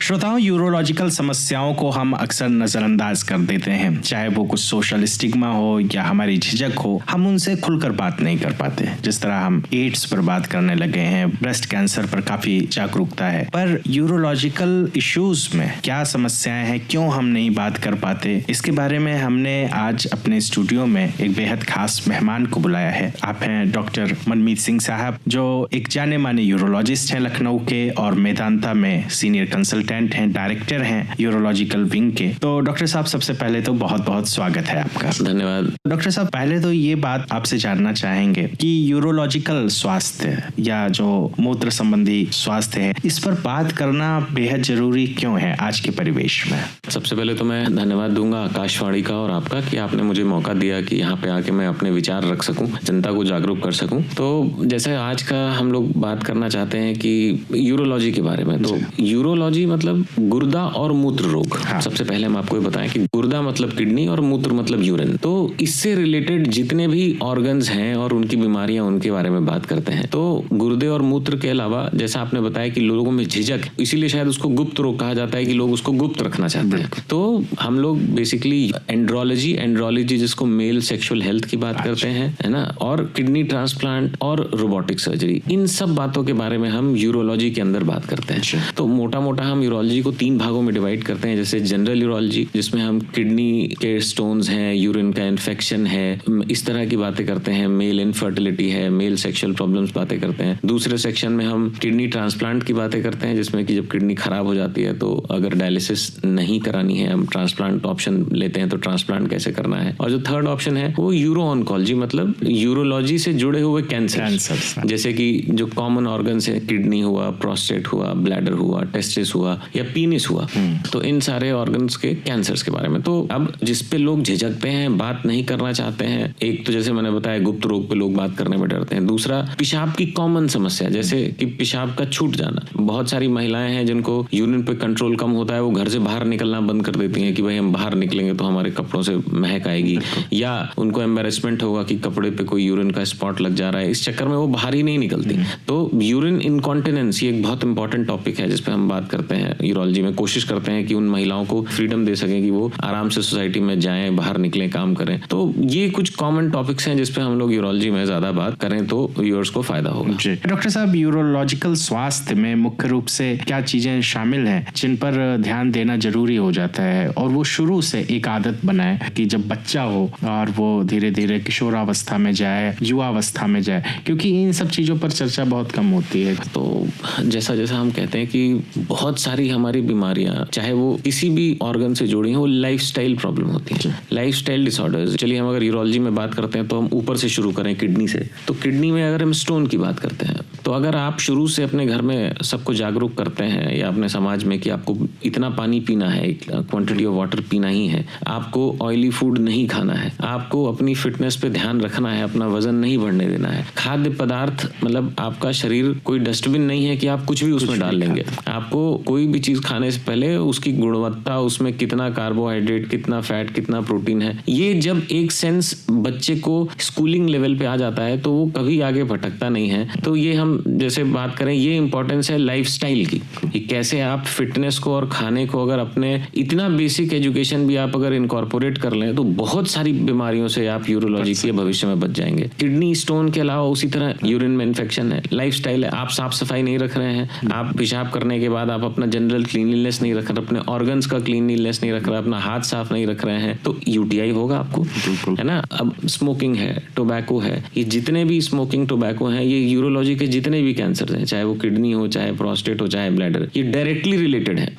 श्रोताओं, यूरोलॉजिकल समस्याओं को हम अक्सर नजरअंदाज कर देते हैं, चाहे वो कुछ सोशल स्टिग्मा हो या हमारी झिझक हो, हम उनसे खुलकर बात नहीं कर पाते। जिस तरह हम एड्स पर बात करने लगे हैं, ब्रेस्ट कैंसर पर काफी जागरूकता है, पर यूरोलॉजिकल इश्यूज में क्या समस्याएं हैं, क्यों हम नहीं बात कर पाते, इसके बारे में हमने आज अपने स्टूडियो में एक बेहद खास मेहमान को बुलाया है। आप हैं डॉक्टर मनमीत सिंह साहब, जो एक जाने माने यूरोलॉजिस्ट हैं लखनऊ के और मेदांता में सीनियर कंसल्टेंट हैं, डायरेक्टर हैं यूरोलॉजिकल विंग के। तो डॉक्टर साहब, सबसे पहले तो बहुत बहुत स्वागत है आपका। धन्यवाद। डॉक्टर साहब, पहले तो ये बात आपसे जानना चाहेंगे कि यूरोलॉजिकल स्वास्थ्य या जो मूत्र संबंधी स्वास्थ्य है, इस पर बात करना बेहद जरूरी क्यों है आज के परिवेश में? सबसे पहले तो मैं धन्यवाद दूंगा आकाशवाणी का और आपका कि आपने मुझे मौका दिया कि यहाँ पे आके मैं अपने विचार रख सकूं, जनता को जागरूक कर सकूं। तो जैसे आज का हम लोग बात करना चाहते हैं कि यूरोलॉजी के बारे में, तो यूरोलॉजी मतलब गुर्दा और मूत्र रोग। हाँ। सबसे पहले हम आपको बताएं कि गुर्दा मतलब किडनी और मूत्र मतलब यूरिन। तो इससे रिलेटेड जितने भी ऑर्गन्स हैं और उनकी बीमारियां, उनके बारे में बात करते हैं। तो गुर्दे और मूत्र के अलावा जैसा आपने बताया कि लोगों में झिझक, इसीलिए शायद उसको गुप्त रोग कहा जाता है कि लोग उसको गुप्त रखना चाहते हैं। तो हम लोग बेसिकली एंड्रोलॉजी जिसको मेल सेक्सुअल हेल्थ की बात करते हैं, है ना, और किडनी ट्रांसप्लांट और रोबोटिक सर्जरी, इन सब बातों के बारे में हम यूरोलॉजी के अंदर बात करते हैं। तो मोटा मोटा हम यूरोलॉजी को 3 भागों में डिवाइड करते हैं। जैसे जनरल यूरोलॉजी, जिसमें हम किडनी के स्टोन्स हैं, यूरिन का इन्फेक्शन है, इस तरह की बातें करते हैं, मेल इनफर्टिलिटी है, मेल सेक्सुअल प्रॉब्लम्स बातें करते हैं। दूसरे सेक्शन में हम किडनी ट्रांसप्लांट की बातें करते हैं, जिसमें कि जब किडनी खराब हो जाती है तो अगर डायलिसिस नहीं करानी है, हम ट्रांसप्लांट ऑप्शन लेते हैं, तो ट्रांसप्लांट कैसे करना है। और जो थर्ड ऑप्शन है वो यूरो ऑन्कोलॉजी, मतलब यूरोलॉजी से जुड़े हुए कैंसर, जैसे कि जो कॉमन ऑर्गन्स है, किडनी हुआ, प्रोस्टेट हुआ, ब्लैडर हुआ, टेस्टिस हुआ या पीनिस हुआ, तो इन सारे ऑर्गन्स के कैंसर्स के बारे में। तो अब जिस पे लोग झिझकते हैं, बात नहीं करना चाहते हैं, एक तो जैसे मैंने बताया गुप्त रोग पे लोग बात करने में डरते हैं। दूसरा पेशाब की कॉमन समस्या, जैसे कि पेशाब का छूट जाना। बहुत सारी महिलाएं हैं जिनको यूरिन पे कंट्रोल कम होता है, वो घर से बाहर निकलना बंद कर देती हैं कि भाई हम बाहर निकलेंगे तो हमारे कपड़ों से महक आएगी, या उनको एम्बैरेसमेंट होगा कि कपड़े पे कोई यूरिन का स्पॉट लग जा रहा है, इस चक्कर में वो बाहर ही नहीं निकलती। तो यूरिन इनकॉन्टिनेंस ये एक बहुत इंपॉर्टेंट टॉपिक है जिस पे हम बात करते हैं यूरोलॉजी में। कोशिश करते हैं कि उन महिलाओं को फ्रीडम दे सकें कि वो आराम से सोसाइटी में जाएं, बाहर निकलें, काम करें। तो ये कुछ कॉमन टॉपिक्स हैं जिस पे हम लोग यूरोलॉजी में ज्यादा बात करें तो व्यूअर्स को फायदा होगा। डॉक्टर साहब, यूरोलॉजिकल स्वास्थ्य में मुख्य रूप से क्या चीजें शामिल हैं जिन पर ध्यान देना जरूरी हो जाता है, और वो शुरू से एक आदत बनाए कि जब बच्चा हो और वो धीरे धीरे किशोरावस्था में जाए, युवावस्था में जाए, क्योंकि इन सब चीजों पर चर्चा बहुत कम होती है। तो जैसा जैसा हम कहते हैं कि बहुत सारी हमारी बीमारियां, चाहे वो किसी भी ऑर्गन से जुड़ी हैं, वो लाइफस्टाइल प्रॉब्लम होती है, लाइफस्टाइल डिसऑर्डर्स। चलिए हम अगर यूरोलॉजी में बात करते हैं तो हम ऊपर से शुरू करें किडनी से। तो किडनी में अगर हम स्टोन की बात करते हैं, तो अगर आप शुरू से अपने घर में सबको जागरूक करते हैं या अपने समाज में कि आपको इतना पानी पीना है, क्वांटिटी ऑफ वाटर पीना ही है, आपको ऑयली फूड नहीं खाना है, आपको अपनी फिटनेस पे ध्यान रखना है, अपना वजन नहीं बढ़ने देना है, खाद्य पदार्थ मतलब आपका शरीर कोई डस्टबिन नहीं है कि आप कुछ भी उसमें डाल लेंगे। आपको कोई भी चीज खाने से पहले उसकी गुणवत्ता, उसमें कितना कार्बोहाइड्रेट, कितना फैट, कितना प्रोटीन है, ये जब एक सेंस बच्चे को स्कूलिंग लेवल पे आ जाता है तो वो कभी आगे भटकता नहीं है। तो ये हम जैसे बात करें, ये इंपॉर्टेंस है लाइफस्टाइल की, कि कैसे आप फिटनेस को और खाने को अगर अपने इतना बेसिक एजुकेशन भी आप अगर इनकॉर्पोरेट कर लें तो बहुत सारी बीमारियों से आप यूरोलॉजी के भविष्य में बच जाएंगे। किडनी स्टोन के अलावा उसी तरह यूरिन में इन्फेक्शन है, लाइफस्टाइल है, आप साफ सफाई नहीं रख रहे हैं, आप पेशाब करने के बाद आप अपना जनरल क्लीनलीनेस नहीं रख रहे, अपने ऑर्गन्स का क्लीनलीनेस नहीं रख रहे, अपना हाथ साफ नहीं रख रहे हैं, तो यूटीआई होगा आपको, है ना। अब स्मोकिंग है, टोबैको है, ये जितने भी स्मोकिंग टोबैको हैं, ये यूरोलॉजी के जितने भी कैंसर हैं, चाहे वो किडनी हो, चाहे प्रोस्टेट हो, चाहे ब्लैडर, ये डायरेक्टली रिलेटेड है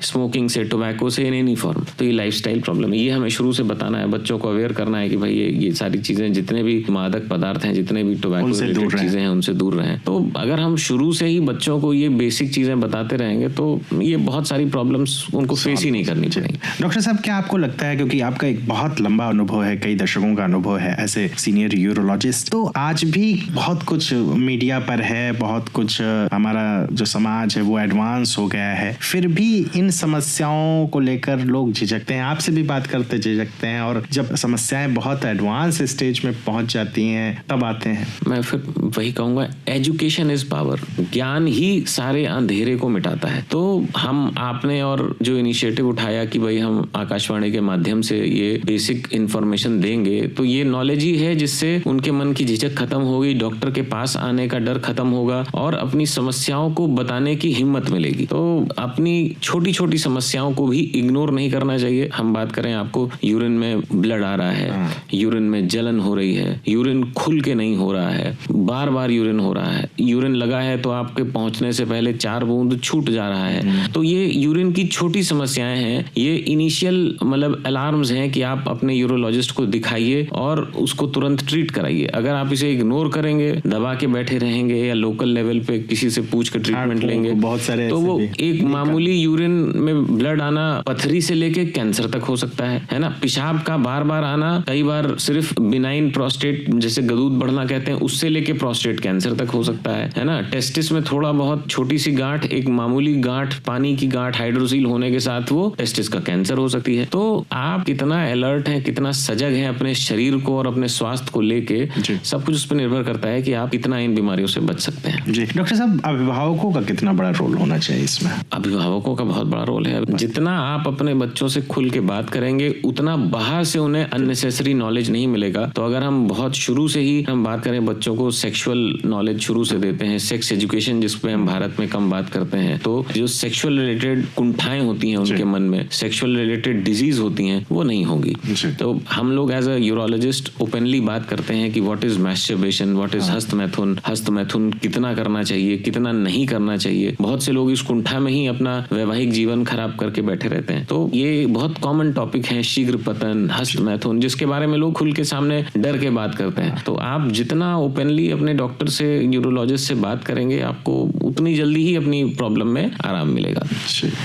स्मोकिंग से, टोबैको से, इन एनी फॉर्म। तो ये लाइफस्टाइल प्रॉब्लम है, ये हमें शुरू से बताना है, बच्चों को अवेयर करना है कि भाई ये सारी चीजें, जितने भी मादक पदार्थ हैं, जितने भी टोबैको से रिलेटेड चीजें हैं, उनसे दूर रहें। तो अगर हम शुरू से ही बच्चों को ये बेसिक चीजें बताते रहेंगे तो ये बहुत सारी प्रॉब्लम्स उनको फेस ही नहीं करनी पड़ेगी। डॉक्टर साहब, क्या आपको लगता है, क्योंकि आपका एक बहुत लंबा अनुभव है, कई दशकों का अनुभव है ऐसे सीनियर यूरोलॉजिस्ट, तो आज भी बहुत कुछ मीडिया पर है, बहुत कुछ हमारा जो समाज है वो एडवांस हो गया है, फिर भी इन समस्याओं को लेकर लोग झिझकते हैं, आपसे भी बात करते झिझकते हैं, और जब समस्याएं बहुत एडवांस स्टेज में पहुंच जाती हैं तब आते हैं। मैं फिर वही कहूंगा, एजुकेशन इज पावर। ज्ञान ही सारे अंधेरे को मिटाता है। तो हम आपने और जो इनिशिएटिव उठाया कि भाई हम आकाशवाणी के माध्यम से ये बेसिक इंफॉर्मेशन देंगे, तो ये नॉलेज ही है जिससे उनके मन की झिझक खत्म होगी, डॉक्टर के पास आने का डर खत्म होगा और अपनी समस्याओं को बताने की हिम्मत मिलेगी। तो अपनी छोटी छोटी समस्याओं को भी इग्नोर नहीं करना चाहिए। हम बात करें, आपको यूरिन में ब्लड आ रहा है, यूरिन में जलन हो रही है, यूरिन खुल के नहीं हो रहा है, बार बार यूरिन हो रहा है, यूरिन लगा है तो आपके पहुंचने से पहले 4 बूंद छूट जा रहा है, तो ये यूरिन की छोटी समस्याएं हैं। ये इनिशियल मतलब अलार्म्स हैं कि आप अपने यूरोलॉजिस्ट को दिखाइए और उसको तुरंत ट्रीट कराइए। अगर आप इसे इग्नोर करेंगे, दबा के बैठे रहेंगे या लोकल लेवल पे किसी से पूछ के ट्रीटमेंट लेंगे, बहुत सारे तो वो एक मामूली यूरिन में ब्लड आना पथरी से लेके कैंसर तक हो सकता है ना। पेशाब का बार बार आना, कई बार सिर्फ बिनाइन प्रोस्टेट जैसे गदूद बढ़ना कहते हैं, उससे लेके प्रोस्टेट कैंसर तक हो सकता है ना। टेस्टिस में थोड़ा बहुत छोटी सी गांठ, एक मामूली गांठ, पानी की गांठ हाइड्रोसील होने के साथ वो टेस्टिस का कैंसर हो सकती है। तो आप कितना अलर्ट हैं, कितना सजग हैं अपने शरीर को और अपने स्वास्थ्य को लेके, सब कुछ उस पर निर्भर करता है कि आप कितना इन बीमारियों से बच सकते हैं। जी डॉक्टर साहब, अभिभावकों का कितना बड़ा रोल होना चाहिए इसमें? अभिभावकों का बहुत बड़ा रोल है। जितना आप अपने बच्चों से खुल के बात करेंगे, उतना बाहर से उन्हें अननेसेसरी नॉलेज नहीं मिलेगा। तो अगर हम बहुत शुरू से ही हम बात करें, बच्चों को सेक्सुअल नॉलेज शुरू से देते हैं, सेक्स एजुकेशन जिस पे हम भारत में कम बात करते हैं, तो जो सेक्सुअल रिलेटेड कुंठाएं होती हैं उनके मन में, सेक्सुअल रिलेटेड डिजीज होती हैं, वो नहीं होगी। तो हम लोग एज अ यूरोलॉजिस्ट ओपनली बात करते हैं कि what is masturbation, what is हस्तमैथुन कितना करना चाहिए, कितना नहीं करना चाहिए। बहुत से लोग इस कुंठा में ही अपना वैवाहिक जीवन खराब करके बैठे रहते हैं। तो ये बहुत कॉमन टॉपिक है, शीघ्र पतन, हस्तमैथुन, जिसके बारे में लोग खुल के सामने डर के बात करते हैं। तो आप जितना ओपनली अपने डॉक्टर से, यूरोलॉजिस्ट से बात करेंगे, आपको उतनी जल्दी ही अपनी प्रॉब्लम में आराम मिलेगा।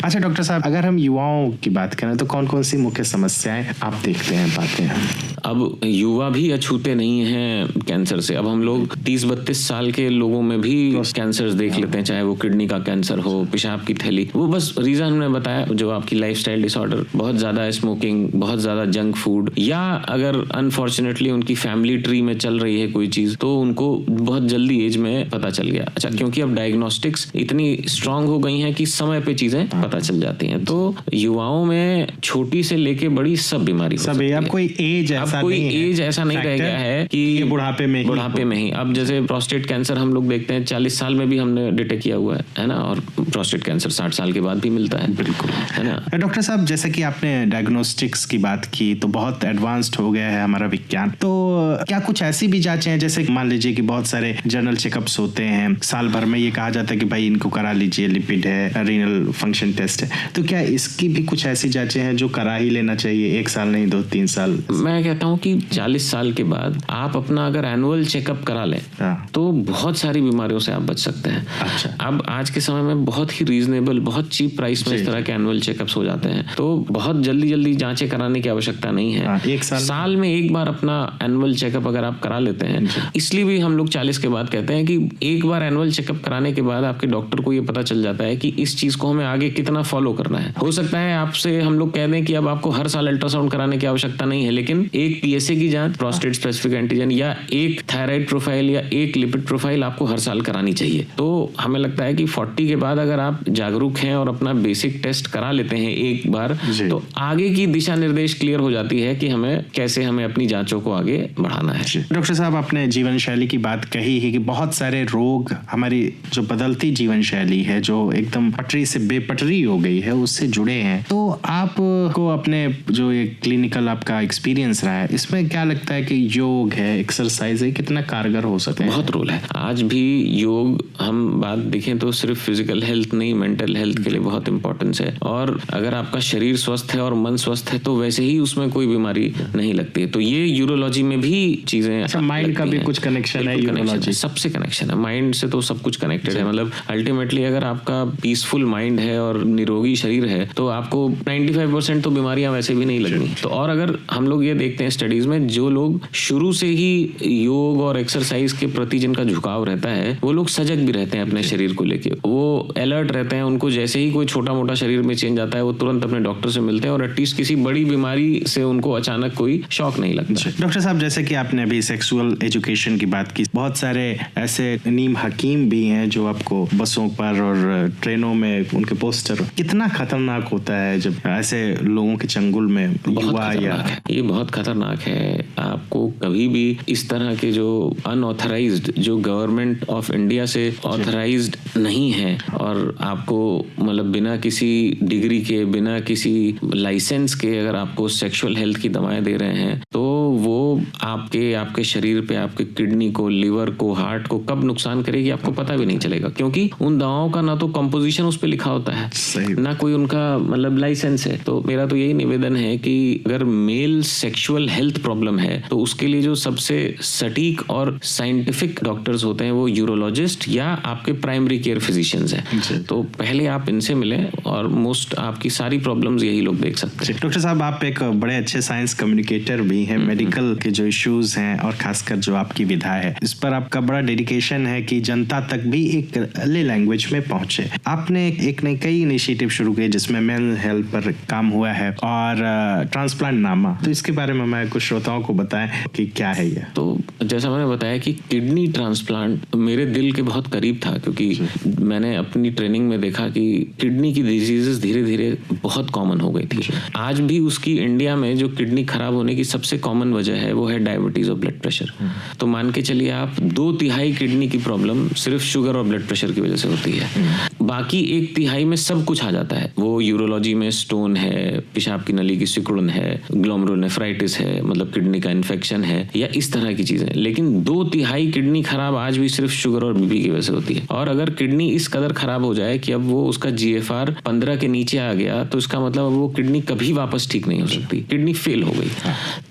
अच्छा डॉक्टर साहब, अगर हम युवाओं की बात करें तो कौन कौन सी मुख्य समस्याएं आप देखते हैं, पाते हैं? अब युवा भी अछूते नहीं हैं कैंसर से। अब हम लोग 30-32 साल के लोगों में भी कैंसर देख लेते हैं, चाहे वो किडनी का कैंसर हो, पेशाब की थैली। वो बस रीजन हमने बताया, जो आपकी लाइफस्टाइल डिसऑर्डर, बहुत ज्यादा स्मोकिंग, बहुत ज्यादा जंक फूड, या अगर अनफॉर्चुनेटली उनकी फैमिली ट्री में चल रही है कोई चीज, तो उनको बहुत जल्दी एज में पता चल गया। अच्छा, क्योंकि अब डायग्नोस्टिक्स इतनी स्ट्रांग हो गई हैं कि समय पे चीजें पता चल जाती हैं। तो युवाओं में छोटी से लेके बड़ी सब बीमारी हो सकती है। अब कोई एज ऐसा नहीं रह गया है कि बुढ़ापे में ही अब जैसे प्रोस्टेट कैंसर हम लोग देखते हैं 40 साल में भी हमने डिटेक्ट किया हुआ है ना, और प्रोस्टेट कैंसर 60 साल के बाद भी मिलता है। बिल्कुल, है ना। डॉक्टर साहब, जैसे कि आपने डायग्नोस्टिक्स की बात की, तो बहुत एडवांस्ड हो गया है हमारा विज्ञान। तो क्या कुछ ऐसी भी जांचें हैं, जैसे मान लीजिए कि बहुत सारे जनरल चेकअप्स होते हैं, साल भर में ये कहा जाता है कि भाई इनको करा लीजिए, लिपिड है, रीनल फंक्शन टेस्ट है, तो क्या इसकी भी कुछ ऐसी जांचें हैं जो करा ही लेना चाहिए, 1 साल नहीं 2-3 साल? मैं कहता हूँ कि 40 साल के बाद आप अपना अगर एनुअल चेकअप करा लें तो बहुत सारी बीमारियों से आप बच सकते हैं। अच्छा। अब आज के समय में बहुत ही रीजनेबल, बहुत चीप प्राइस में इस तरह के एनुअल चेकअप्स हो जाते हैं। तो बहुत जल्दी जांचें कराने की आवश्यकता नहीं है। 1 साल में एक बार अपना एनुअल चेकअप अगर आप करा लेते हैं, इसलिए भी हम लोग 40 के बाद कहते हैं कि एक बार एनुअल चेकअप कराने के बाद आपके डॉक्टर को ये पता चल जाता है कि इस चीज को हमें आगे कितना फॉलो करना है। हो सकता है आपसे हम लोग कह दें कि अब आपको हर साल अल्ट्रासाउंड कराने की आवश्यकता नहीं है, लेकिन एक पीएसए की जांच, प्रोस्टेट स्पेसिफिक एंटीजन, या एक थायराइड प्रोफाइल या एक लिपिड प्रोफाइल आपको हर साल करानी चाहिए। तो हमें लगता है कि 40 के बाद अगर आप जागरूक हैं और अपना बेसिक टेस्ट करा लेते हैं एक बार, तो आगे की दिशा निर्देश क्लियर हो जाती है कि हमें अपनी जांचों को आगे बढ़ाना है। डॉक्टर साहब, आपने जीवन शैली की बात कही है कि बहुत सारे रोग हमारी जो बदलती जीवन शैली है, जो एकदम पटरी से बेपटरी हो गई है, उससे जुड़े हैं। तो आपको अपने जो ये क्लिनिकल आपका एक्सपीरियंस रहा है, इसमें क्या लगता है कि योग है, एक्सरसाइज है, कितना कारगर हो सकते हैं? बहुत रोल है। आज भी योग, हम बात देखें तो सिर्फ फिजिकल हेल्थ नहीं, मेंटल हेल्थ के लिए बहुत इंपॉर्टेंस है। और अगर आपका शरीर स्वस्थ है और मन स्वस्थ है, तो वैसे ही उसमें कोई बीमारी नहीं लगती है। तो ये यूरोलॉजी में भी चीजें, अच्छा, माइंड का भी कुछ कनेक्शन है, यूरोलॉजी सबसे कनेक्शन है, माइंड से तो सब कुछ कनेक्टेड है। मतलब अल्टीमेटली अगर आपका पीसफुल माइंड है और निरोगी शरीर है तो आपको 95% तो बीमारियां वैसे भी नहीं लगनी। तो और अगर हम लोग ये देखते हैं स्टडीज में, जो लोग शुरू से ही योग और एक्सरसाइज के प्रति जिनका झुकाव रहता है वो लोग सजग भी रहते हैं अपने शरीर को लेके, वो अलर्ट रहते हैं। उनको जैसे ही कोई छोटा मोटा शरीर में चेंज आता है वो तुरंत अपने डॉक्टर से मिलते हैं और एटलीस्ट किसी बड़ी बीमारी से उनको अचानक कोई शॉक नहीं लगता। डॉक्टर साहब, जैसे कि आपने अभी सेक्सुअल एजुकेशन की बात की, बहुत सारे ऐसे नीम हकीम भी हैं जो आपको बसों पर और ट्रेनों में उनके पोस्टर, कितना खतरनाक होता है जब ऐसे लोगों के चंगुल में युवा या ये बहुत खतरनाक है। आपको कभी भी इस तरह के जो अनऑथराइज्ड, जो गवर्नमेंट ऑफ इंडिया से ऑथराइज्ड नहीं है और आपको मतलब बिना किसी डिग्री के, बिना किसी लाइसेंस के अगर आपको सेक्सुअल हेल्थ की दवाएं दे रहे हैं तो वो आपके शरीर पे, आपके किडनी को, लिवर को, हार्ट को कब नुकसान करेगी आपको पता भी नहीं चलेगा, क्योंकि उन दवाओं का ना तो कंपोजिशन उस पे लिखा होता है, ना कोई उनका मतलब लाइसेंस है। तो मेरा तो यही निवेदन है कि अगर मेल सेक्सुअल हेल्थ प्रॉब्लम है तो उसके लिए जो सबसे सटीक और साइंटिफिक डॉक्टर्स होते हैं वो यूरोलॉजिस्ट या आपके प्राइमरी केयर फिजिशियंस हैं। तो पहले आप इनसे मिलें और मोस्ट आपकी सारी प्रॉब्लम्स यही लोग देख सकते हैं। डॉक्टर साहब, आप एक बड़े अच्छे साइंस कम्युनिकेटर भी हैं। मेडिकल के जो इश्यूज हैं और खासकर जो आपकी विधा है, इस पर आपका बड़ा डेडिकेशन है कि जनता तक भी एक ले लैंग्वेज में पहुंचे। आपने एक नई कई इनिशिएटिव शुरू किए जिसमें मेंटल हेल्थ पर काम हुआ है और ट्रांसप्लांट नामा, तो इसके बारे में मैं कुछ श्रोताओं को बताएं कि क्या है ये। तो जैसा मैंने बताया कि किडनी ट्रांसप्लांट मेरे दिल के बहुत करीब था, क्योंकि मैंने अपनी ट्रेनिंग में देखा कि किडनी की डिजीजेस धीरे धीरे बहुत कॉमन हो गई थी। आज भी उसकी इंडिया में जो किडनी खराब होने की सबसे कॉमन वजह है वो है डायबिटीज और ब्लड प्रेशर। तो मान के चलिए आप 2/3 किडनी की प्रॉब्लम सिर्फ शुगर और ब्लड प्रेशर की वजह से होती है, बाकी 1/3 में सब कुछ आ जाता है। वो यूरोलॉजी में स्टोन है, पेशाब की नली की सिकुड़न है, ग्लोमेरुलोनेफ्राइटिस है, मतलब किडनी का इन्फेक्शन है, या इस तरह की चीजें। लेकिन 2/3 किडनी खराब आज भी सिर्फ शुगर और बीपी की वजह से होती है। और अगर किडनी इस कदर खराब हो जाए कि अब वो उसका GFR 15 के नीचे आ गया तो इसका मतलब अब वो किडनी कभी वापस ठीक नहीं हो सकती, किडनी फेल हो गई।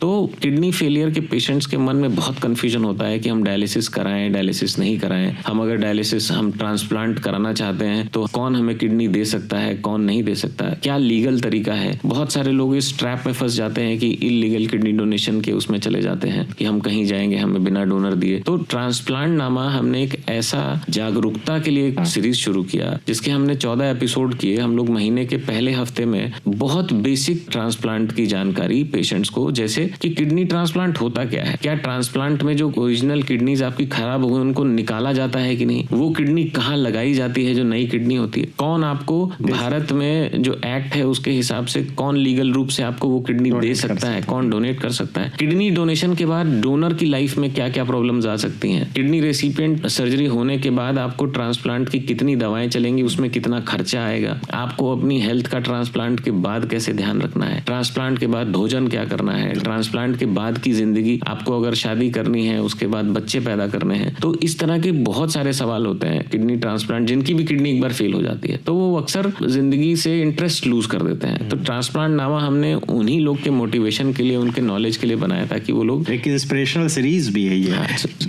तो किडनी फेलियर के पेशेंट्स के मन में बहुत कंफ्यूजन होता है कि हम डायलिसिस कराएं, डायलिसिस नहीं कराएं, हम अगर डायलिसिस, हम ट्रांसप्लांट कराना चाहते हैं तो कौन हमें किडनी दे सकता है, कौन नहीं दे सकता है, क्या लीगल तरीका है। बहुत सारे लोग इस ट्रैप में फंस जाते हैं कि इलीगल किडनी डोनेशन के उसमें चले जाते हैं कि हम कहीं जाएंगे हमें बिना डोनर दिए। तो ट्रांसप्लांट नामा हमने एक ऐसा जागरूकता के लिए एक सीरीज शुरू किया जिसके हमने 14 एपिसोड किए। हम लोग महीने के पहले हफ्ते में बहुत बेसिक ट्रांसप्लांट की जानकारी पेशेंट्स को, जैसे कि किडनी ट्रांसप्लांट होता क्या है, क्या ट्रांसप्लांट में जो ओरिजिनल किडनीज आपकी खराब हो गई उनको निकाला जाता है कि नहीं, वो किडनी कहाँ लगाई जाती है जो नई किडनी होती है, कौन आपको भारत में जो एक्ट है उसके हिसाब से कौन लीगल रूप से आपको वो किडनी दे सकता है, कौन डोनेट कर सकता है, किडनी डोनेशन के बाद डोनर की लाइफ में क्या क्या प्रॉब्लम्स आ सकती हैं, किडनी रेसिपिएंट सर्जरी होने के बाद आपको ट्रांसप्लांट की कितनी दवाएं चलेंगी, उसमें कितना खर्चा आएगा, आपको अपनी हेल्थ का ट्रांसप्लांट के बाद कैसे ध्यान रखना है, ट्रांसप्लांट के बाद भोजन क्या करना है, ट्रांसप्लांट के बाद की जिंदगी, आपको अगर शादी करनी है उसके बाद बच्चे पैदा करने हैं। तो इस तरह के बहुत सारे सवाल होते हैं किडनी ट्रांसप्लांट, जिनकी भी किडनी एक बार फेल हो जाती है तो वो अक्सर जिंदगी से इंटरेस्ट लूज कर देते हैं। तो ट्रांसप्लांट नामा हमने उन्हीं लोग के मोटिवेशन के लिए, उनके नॉलेज के लिए बनाया ताकि वो लोग, एक इंस्पिरेशनल सीरीज भी है ये,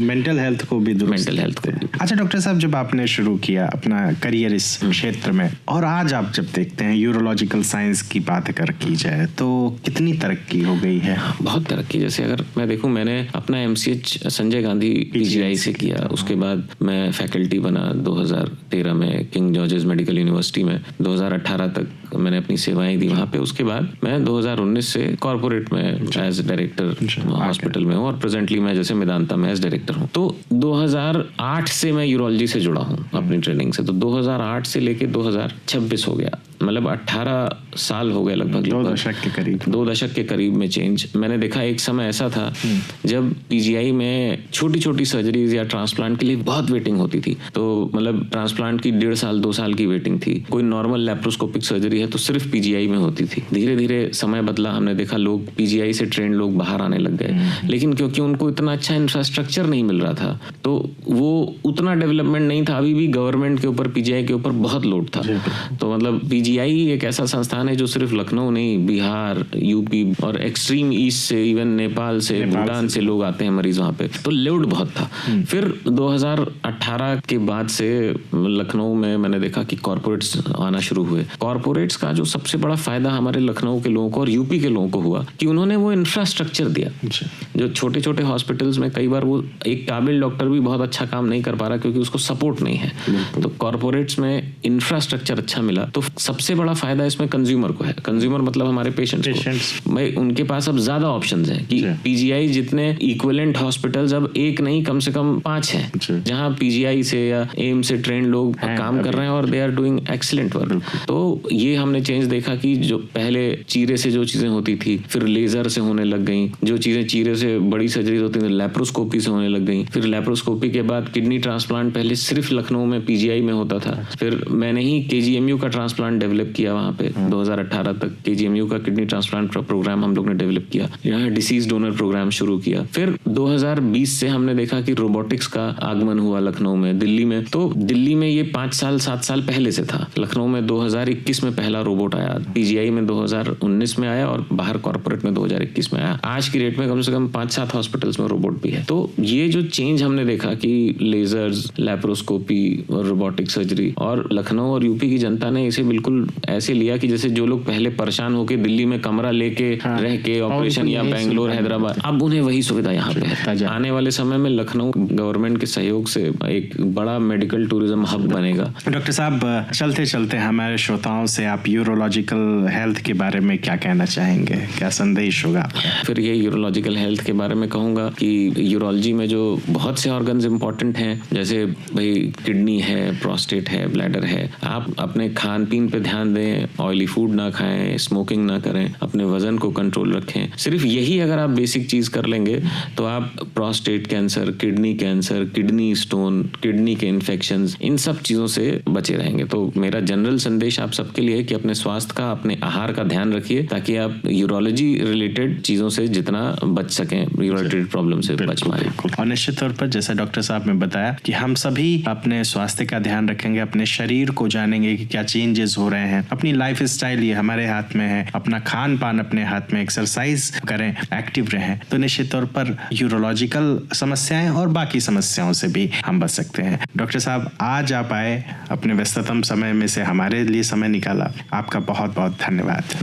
मेंटल हेल्थ को भी मेंटल हेल्थ को भी। अच्छा डॉक्टर साहब, जब आपने शुरू किया अपना करियर इस क्षेत्र में और आज आप जब देखते हैं यूरोलॉजिकल साइंस की बात अगर की जाए तो कितनी तरक्की हो गई है? बहुत तरक्की। जैसे अगर मैं देखूं, मैंने अपना MCH संजय गांधी PGI से किया, उसके बाद मैं फैकल्टी बना 2013 में किंग जॉर्जेस मेडिकल यूनिवर्सिटी में, 2018 तक मैंने अपनी सेवाएं दी वहाँ पे। उसके बाद मैं 2019 से कॉर्पोरेट में एज डायरेक्टर हॉस्पिटल में हूँ और प्रेजेंटली मैं जैसे मेदांता में एज डायरेक्टर हूँ। तो 2008 से मैं यूरोलॉजी से जुड़ा हूँ अपनी ट्रेनिंग से। तो 2008 से लेके 2026 हो गया, मतलब 18 साल हो गए लगभग, 2 दशक के करीब, 2 दशक के करीब में चेंज मैंने देखा। एक समय ऐसा था जब PGI में छोटी छोटी सर्जरीज या ट्रांसप्लांट के लिए बहुत वेटिंग होती थी। तो मतलब ट्रांसप्लांट की 1.5 साल 2 साल की वेटिंग थी। कोई नॉर्मल लैप्रोस्कोपिक सर्जरी है तो सिर्फ PGI में होती थी। धीरे धीरे समय बदला, हमने देखा लोग PGI से ट्रेंड लोग बाहर आने लग गए, लेकिन क्योंकि उनको इतना अच्छा इंफ्रास्ट्रक्चर नहीं मिल रहा था तो वो उतना डेवलपमेंट नहीं था। अभी भी गवर्नमेंट के ऊपर, PGI के ऊपर बहुत लोड था। तो मतलब पीजीआई एक ऐसा संस्थान है जो सिर्फ लखनऊ नहीं, बिहार, यूपी और एक्सट्रीम ईस्ट से, इवन नेपाल से, भूटान से लोग आते हैं मरीज वहाँ पे, तो लोड बहुत था। फिर 2018 के बाद से लखनऊ में मैंने देखा कि कॉर्पोरेट्स आना शुरू हुए। कॉर्पोरेट्स का जो सबसे बड़ा फायदा हमारे लखनऊ के लोगों को और यूपी के लोगों को हुआ कि उन्होंने वो इंफ्रास्ट्रक्चर दिया। जो छोटे छोटे हॉस्पिटल्स में कई बार वो एक काबिल डॉक्टर भी बहुत अच्छा काम नहीं कर पा रहा क्योंकि उसको सपोर्ट नहीं है, तो कॉर्पोरेट्स में इंफ्रास्ट्रक्चर अच्छा मिला। तो सबसे बड़ा फायदा इसमें कंज्यूमर को है। कंज्यूमर मतलब हमारे पेशेंट्स को। भाई उनके पास अब ज्यादा ऑप्शंस हैं कि पीजीआई जितने इक्विवेलेंट हॉस्पिटल्स अब एक नहीं कम से कम 5 हैं जहां पीजीआई से या एम से ट्रेंड लोग काम कर रहे हैं और they are doing excellent work. तो ये हमने चेंज देखा कि जो पहले चीरे से जो चीजें होती थी फिर लेजर से होने लग गई, जो चीजें चीरे से बड़ी सर्जरी होती थी लैप्रोस्कोपी से होने लग गई, फिर लैप्रोस्कोपी के बाद किडनी ट्रांसप्लांट पहले सिर्फ लखनऊ में पीजीआई में होता था। फिर मैंने ही केजीएमयू का ट्रांसप्लांट डेवलप किया वहाँ पे 2018 तक केजीएमयू का किडनी ट्रांसप्लांट प्रोग्राम हम लोग ने डेवलप किया। यहाँ डिसीज डोनर प्रोग्राम शुरू किया। फिर 2020 से हमने देखा कि रोबोटिक्स का आगमन हुआ लखनऊ में। दिल्ली में तो दिल्ली में ये 5 साल 7 साल पहले से था। लखनऊ में 2021 में पहला रोबोट आया, पीजीआई में 2019 में आया और बाहर कॉर्पोरेट में 2021 में आया। आज की डेट में कम से कम 5-7 हॉस्पिटल्स में रोबोट भी है। तो ये जो चेंज हमने देखा कि लेजर्स, लैप्रोस्कोपी और रोबोटिक सर्जरी, और लखनऊ और यूपी की जनता ने इसे बिल्कुल ऐसे लिया कि जैसे जो लोग पहले परेशान होके दिल्ली में कमरा लेके रह के ऑपरेशन या बेंगलोर, हैदराबाद, अब उन्हें वही सुविधा यहाँ पे है। आने वाले समय में लखनऊ गवर्नमेंट के सहयोग से एक बड़ा मेडिकल टूरिज्म हब बनेगा। डॉक्टर साहब, चलते चलते हमारे श्रोताओं से आप यूरोलॉजिकल हेल्थ के बारे में क्या कहना चाहेंगे, क्या संदेश होगा? फिर ये यूरोलॉजिकल हेल्थ के बारे में कहूँगा कि यूरोलॉजी में जो बहुत से ऑर्गन्स इंपॉर्टेंट हैं, जैसे भाई किडनी है, प्रोस्टेट है, ब्लैडर है। आप अपने खान पीन पे ध्यान दें, ऑयली फूड ना खाएं, स्मोकिंग ना करें, अपने वजन को कंट्रोल रखें। सिर्फ यही अगर आप बेसिक चीज कर लेंगे तो आप prostate cancer, kidney stone, kidney के इन्फेक्शंस, इन सब चीजों से बचे रहेंगे। तो मेरा जनरल संदेश आप सबके लिए है कि अपने स्वास्थ्य का, अपने आहार का ध्यान रखिए ताकि आप यूरोलॉजी रिलेटेड चीजों से जितना बच सकें, यूरोलॉजिकल प्रॉब्लम से बच पाए। और निश्चित तौर पर जैसा डॉक्टर साहब ने बताया कि हम सभी अपने स्वास्थ्य का ध्यान रखेंगे, अपने शरीर को जानेंगे कि क्या चेंजेस हो रहे हैं। अपनी लाइफ स्टाइल ये हमारे हाथ में है, अपना खान पान अपने हाथ में, एक्सरसाइज करें, एक्टिव रहें, तो निश्चित तौर पर यूरोलॉजिकल समस्याएं और बाकी समस्याओं से भी हम बच सकते हैं। डॉक्टर साहब, आज आप आए, अपने व्यस्ततम समय में से हमारे लिए समय निकाला, आपका बहुत बहुत धन्यवाद।